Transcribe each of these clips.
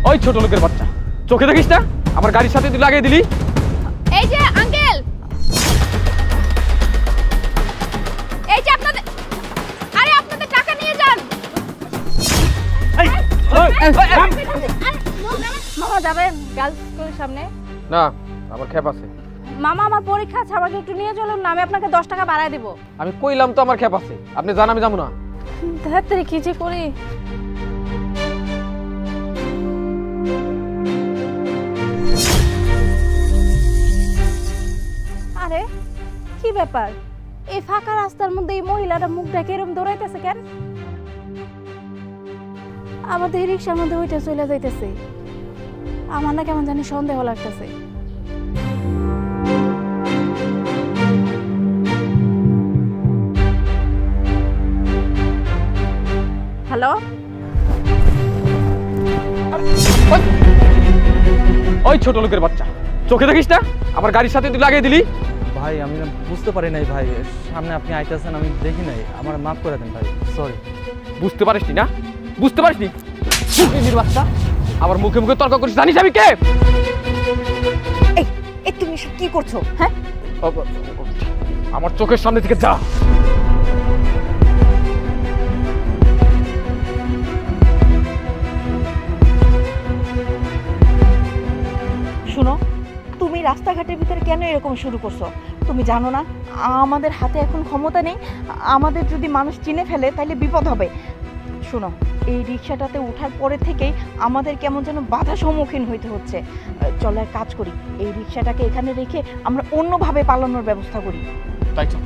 ওই ছোট লোকের বাচ্চা, চোখে দেখিস না আমার গাড়ির সাথে তুই লাগিয়ে দিলি। এই যে আঙ্কেল, এই যে আপনাদের, আরে আপনাদের টাকা নিয়ে যান। মামা যাবেন গার্লস স্কুলের সামনে? না, আমার খেপ আছে। মামা আমার পরীক্ষা আছে, আমাকে একটু নিয়ে চলুন না, আমি আপনাকে 10 টাকা বাড়ায় দেব। আমি কইলাম তো আমার খেপ আছে, আপনি জান আমি যাবো না। ধ্যাত্তেরি কি যে করি। আরে কি ব্যাপার, এই ফাঁকা রাস্তার মধ্যে এই মহিলাটা মুখ ঢেকে এরকম দৌড়াইতেছে কেন? আমাদের রিক্সার মধ্যে ওইটা চলে যাইতেছে, আমার না কেমন জানি সন্দেহ লাগতেছে। হ্যালো, ওই ছোট লোকের বাচ্চা, চোখে দেখিস না আমার গাড়ির সাথে তুই লাগিয়ে দিলি। ভাই আমি বুঝতে পারি নাই ভাই, সামনে আপনি আইতেছেন আমি দেখি নাই, আমার মাফ করে দেন ভাই, সরি। বুঝতে পারিসনি না, বুঝতে পারিসনি বাচ্চা, আমার মুখে মুখে তর্ক করিস, জানিস আমি কে? এই তুমি কি করছো? হ্যাঁ, আমার চোখের সামনে থেকে যা। শুনো, তুমি রাস্তাঘাটের ভিতরে কেন এরকম শুরু করছো? তুমি জানো না আমাদের হাতে এখন ক্ষমতা নেই, আমাদের যদি মানুষ চিনে ফেলে তাহলে বিপদ হবে। শোনো, এই রিক্সাটাতে ওঠার পরে থেকেই আমাদের কেমন যেন বাধা সম্মুখীন হইতে হচ্ছে। চলো এক কাজ করি, এই রিক্সাটাকে এখানে রেখে আমরা অন্যভাবে পালানোর ব্যবস্থা করি। তাই চল,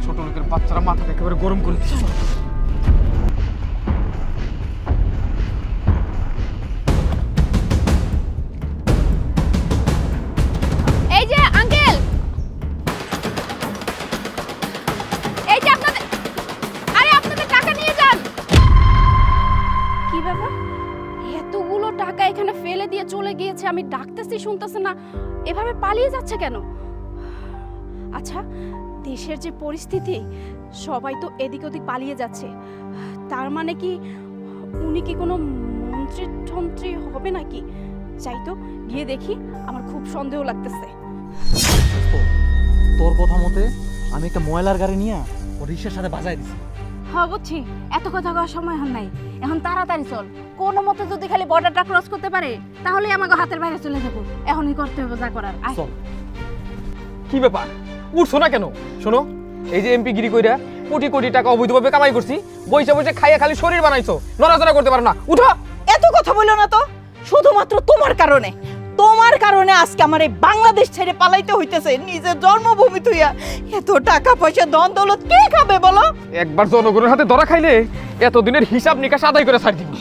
ছোট লোকের বাচ্চারা মাথাটা একেবারে গরম করে দিচ্ছে। এই যে আঙ্কেল, এই যে আপনাদের, আরে আপনাদের টাকা নিয়ে যান। কি ব্যাপার, এতগুলো টাকা এখানে ফেলে দিয়ে চলে গিয়েছে, আমি ডাকতেছি শুনতেছে না, এভাবে পালিয়ে যাচ্ছে কেন? আচ্ছা, দেশের যে পরিস্থিতি, সবাই তো এদিক ওদিক পালিয়ে যাচ্ছে, তার মানে কি উনি কি কোনো মন্ত্রী হবে নাকি? চাই তো গিয়ে দেখি, আমার খুব সন্দেহ লাগতেছে। তোর কথা মতে আমি একটা ময়লার গাড়ি নিয়ে ও রিক্সার সাথে বাজাই দিছি। হ্যাঁ বুঝছি, এত কথা কওয়ার সময় এখন নাই, এখন তাড়াতাড়ি চল। কোনো মতে যদি খালি বর্ডারটা ক্রস করতে পারে তাহলে আমাকে হাতের বাইরে চলে যাবো, এখনই করতে হবে যা করার। চল। কি ব্যাপার, উঠছো না কেন? শোনো, এই যে এমপি গিরি কইরা কোটি কোটি টাকা অবৈধভাবে কামাই করছি, বইসা বইসা খাইয়া খালি শরীর বানাইছো, নড়াচড়া করতে পারো না, উঠো। এত কথা বলো না তো, শুধুমাত্র তোমার কারণে, তোমার কারণে আজকে আমার এই বাংলাদেশ ছেড়ে পালাইতে হইতেছে, নিজের জন্মভূমি তুইয়া। এত টাকা পয়সা ধন দৌলত কে খাবে বলো? একবার জনগণের হাতে ধরা খাইলে এতদিনের হিসাব নিকাশ আদায় করে ছাড় দিবি।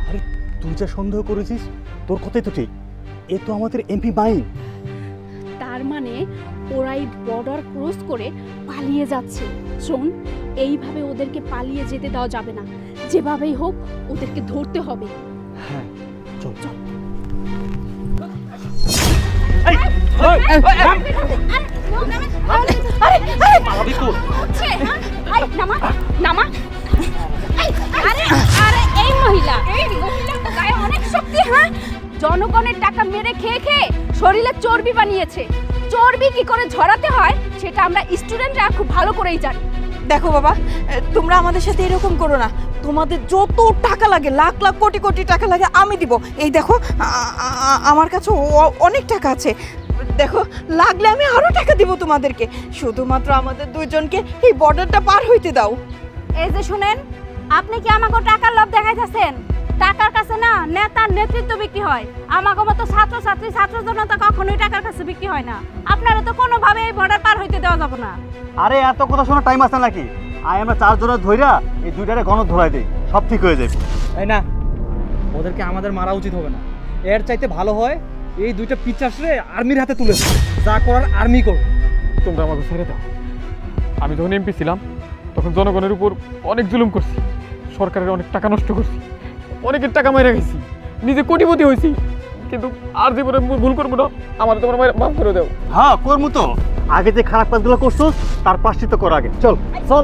আরে তুই যা সন্দেহ করেছিস তোর কথাই তো ঠিক, এ তো আমাদের এমপি মাইন। তার মানে ওরাই বর্ডার ক্রস করে পালিয়ে যাচ্ছে। শোন, এইভাবে ওদেরকে পালিয়ে যেতে দেওয়া যাবে না, যেভাবেই হোক ওদেরকে ধরতে হবে। হ্যাঁ চল চল। জনগণের টাকা মেরে খেয়ে খেয়ে শরীরে চর্বি বানিয়েছে, চর্বি কি করে ঝরাতে হয় সেটা আমরা স্টুডেন্টরা খুব ভালো করেই জানি। দেখো বাবা, তোমরা আমাদের সাথে এরকম করো না, তোমাদের যত টাকা লাগে, লাখ লাখ কোটি কোটি টাকা লাগে আমি দিব। এই দেখো আমার কাছে অনেক টাকা আছে, দেখো লাগলে আমি আরো টাকা দিব তোমাদেরকে, শুধুমাত্র আমাদের দুইজনকে এই বর্ডারটা পার হইতে দাও। এই যে শুনেন, আপনি কি আমাকে টাকার লোভ দেখাইতেছেন? টাকার কাছে না নেতার নেতৃত্ব বিক্রি হয়, আমাকে মতো ছাত্রছাত্রী ছাত্র জনতা কখনোই টাকার কাছে বিক্রি হয় না। আপনারা তো কোনোভাবে এই বর্ডার পার হইতে দেওয়া যাবে না। আরে এত কথা শোনার টাইম আছে নাকি? আমরা 4 জনের ধইরা এই দুইটারে গণক ধরাই দেই, সব ঠিক হয়ে যাবে। এই না, ওদেরকে আমাদের মারা উচিত হবে না, এর চাইতে ভালো হয় এই দুইটা পিচার্সরে আর্মির হাতে তুলে দাও, যা করার আর্মি করবে। তোমরা আমাকে ছেড়ে দাও। আমি যখন এমপি ছিলাম তখন জনগণের উপর অনেক জুলুম করছি, সরকারের অনেক টাকা নষ্ট করছি, অনেকের টাকা মেরে গেছি, নিজে কোটিপতি হয়েছি, কিন্তু আর জীবনে ভুল করবো না, আমার তোমার মাফ করে দাও। হ্যাঁ করবো তো, আগে যে খারাপ কাজগুলো করছো তার প্রায়শ্চিত্ত কর আগে। চল চল।